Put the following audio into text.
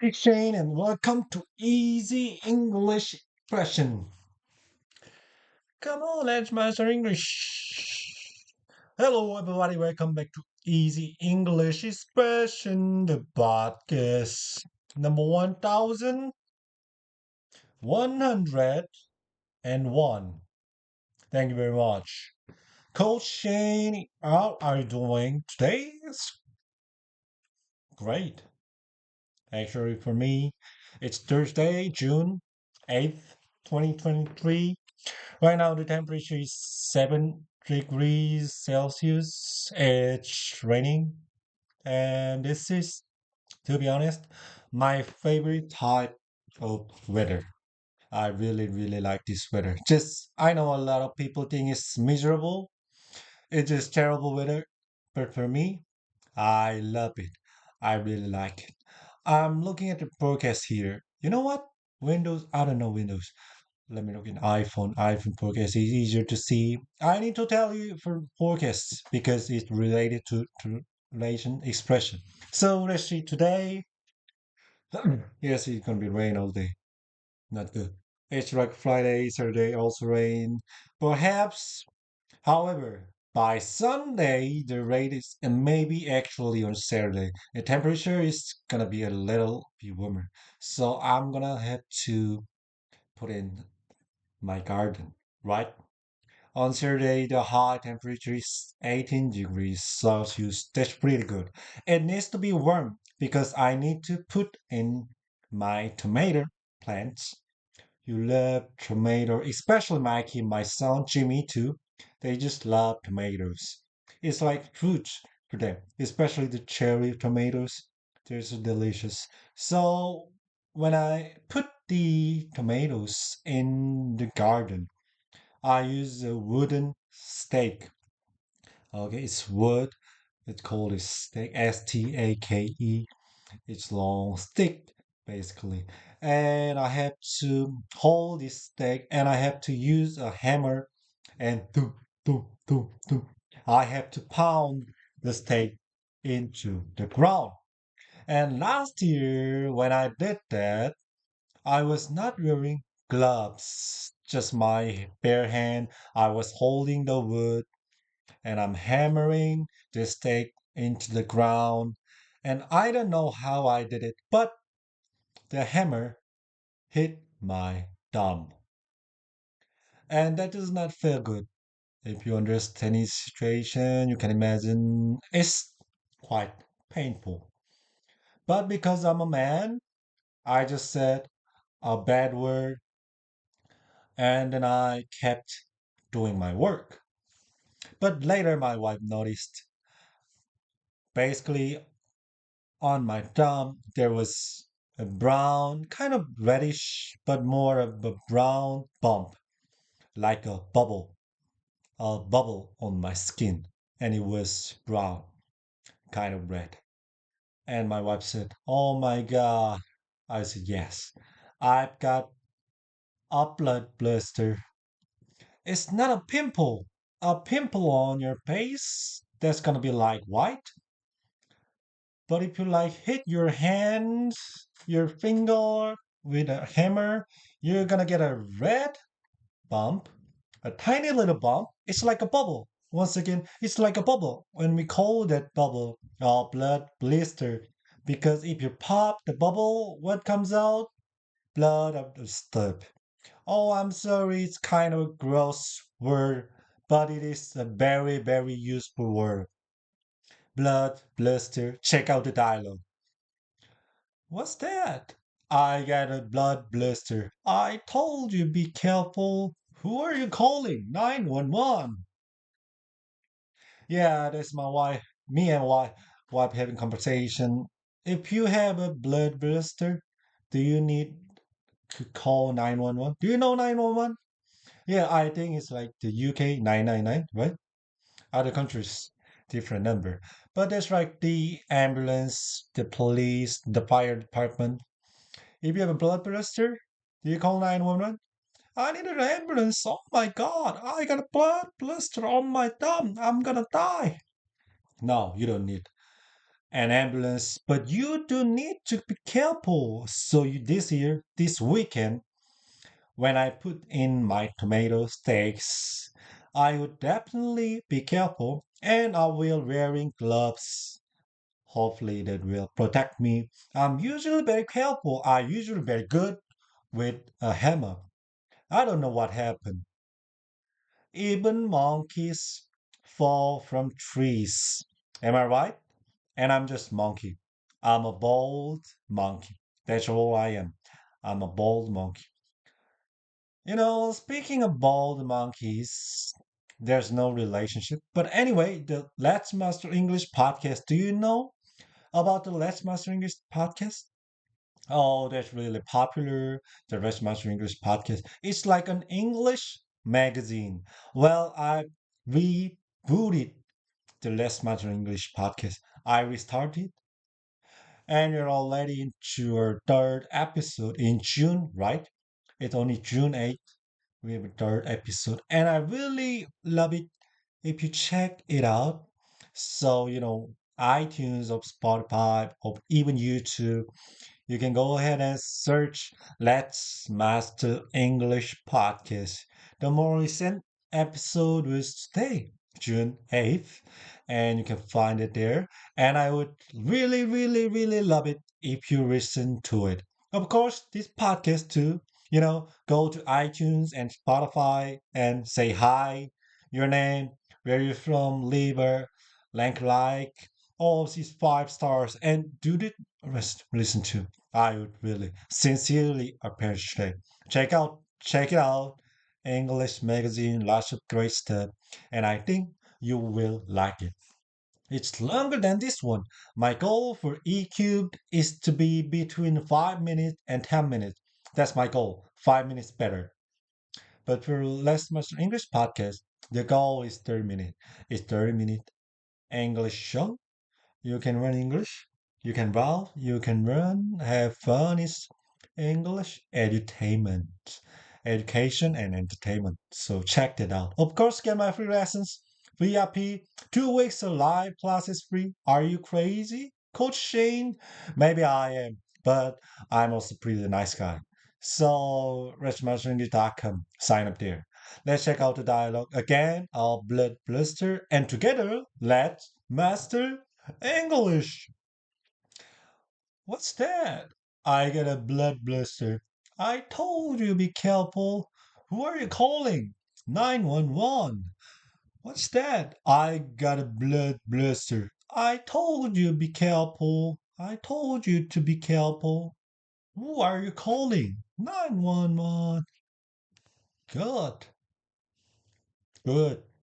Hey Shane, and welcome to Easy English Expression. Come on, let's master English. Hello, everybody. Welcome back to Easy English Expression, the podcast number 1101. Thank you very much. Coach Shane, how are you doing today? It's great. Actually, for me, it's Thursday, June 8th, 2023. Right now, the temperature is 7 degrees Celsius. It's raining, and this is, to be honest, my favorite type of weather. I really, really like this weather. Just, I know a lot of people think it's miserable. It's just terrible weather. But for me, I love it. I really like it. I'm looking at the forecast here. You know what? Windows, I don't know Windows. Let me look in iPhone. iPhone forecast is easier to see. I need to tell you for forecasts because it's related to relation expression. So let's see today. Yes, it's gonna be rain all day. Not good. It's like Friday, Saturday also rain. Perhaps, however, by Sunday the rate is and maybe actually on Saturday the temperature is gonna be a little bit warmer. So I'm gonna have to put in my garden, right? On Saturday, the high temperature is 18 degrees Celsius. That's pretty good. It needs to be warm because I need to put in my tomato plants. You love tomato, especially Mikey, my son Jimmy too. They just love tomatoes. It's like fruit for them, especially the cherry tomatoes. They're so delicious. So when I put the tomatoes in the garden, I use a wooden stake. Okay, it's wood. It's called a stake. Stake. It's long stick basically, and I have to hold this stake, and I have to use a hammer, and do. I have to pound the stake into the ground. And last year, when I did that, I was not wearing gloves, just my bare hand. I was holding the wood and I'm hammering the stake into the ground. And I don't know how I did it, but the hammer hit my thumb. And that does not feel good. If you understand the situation, you can imagine it's quite painful. But because I'm a man, I just said a bad word and then I kept doing my work. But later, my wife noticed basically on my thumb there was a brown, kind of reddish, but more of a brown bump, like a bubble on my skin. And it was brown, kind of red. And my wife said, "Oh my God." I said, "Yes, I've got a blood blister." It's not a pimple. A pimple on your face that's gonna be like white. But if you like hit your hands, your finger with a hammer, you're gonna get a red bump, a tiny little bump. It's like a bubble. Once again, it's like a bubble. When we call that bubble a blood blister, because if you pop the bubble, what comes out? Blood of the stub. Oh, I'm sorry, it's kind of a gross word, but it is a very, very useful word. Blood blister. Check out the dialogue. What's that? I got a blood blister. I told you be careful. Who are you calling? 911. Yeah, that's my wife. Me and wife having conversation. If you have a blood blister, do you need to call 911? Do you know 911? Yeah, I think it's like the UK 999, right? Other countries, different number. But that's like the ambulance, the police, the fire department. If you have a blood blister, do you call 911? I need an ambulance. Oh my God, I got a blood blister on my thumb. I'm gonna die. No, you don't need. an ambulance, but you do need to be careful. So you this year, this weekend, when I put in my tomato steaks, I would definitely be careful and I will wearing gloves. Hopefully that will protect me. I'm usually very careful. I usually very good with a hammer. I don't know what happened. Even monkeys fall from trees. Am I right? And I'm just monkey. I'm a bold monkey. That's all I am. I'm a bold monkey. Speaking of bald monkeys, there's no relationship. But anyway, the Let's Master English podcast. Do you know about the Let's Master English podcast? Oh, that's really popular. The Let's Master English podcast. It's like an English magazine. Well, I rebooted the Let's Master English podcast. I restarted, and you're already into your third episode in June, right? It's only June 8th. We have a third episode, and I really love it if you check it out. So, iTunes, of Spotify, of even YouTube, you can go ahead and search Let's Master English Podcast. The more recent episode was today, June 8th, and you can find it there. And I would really, really, really love it if you listen to it. Of course, this podcast too, go to iTunes and Spotify and say hi, your name, where you're from, leave a like, all of these 5 stars, and do the rest listen to. I would really sincerely appreciate. Check it out. English magazine, lots of great stuff, and I think you will like it. It's longer than this one. My goal for E cubed is to be between 5 minutes and 10 minutes. That's my goal. 5 minutes better. But for Let's Master English podcast, the goal is 30 minutes. It's 30-minute English show. You can run English. You can browse. You can run. Have fun. It's English edutainment, education and entertainment. So check that out. Of course, get my free lessons. VIP, 2 weeks of live classes free. Are you crazy? Coach Shane? Maybe I am, but I'm also pretty nice guy. So, richmasterenglish.com. Sign up there. Let's check out the dialogue again. Our blood blister, and together, let's master English. What's that? I get a blood blister. I told you be careful. Who are you calling? 911. What's that? I got a blood blister. I told you be careful. I told you to be careful. Who are you calling? 911. Good. Good.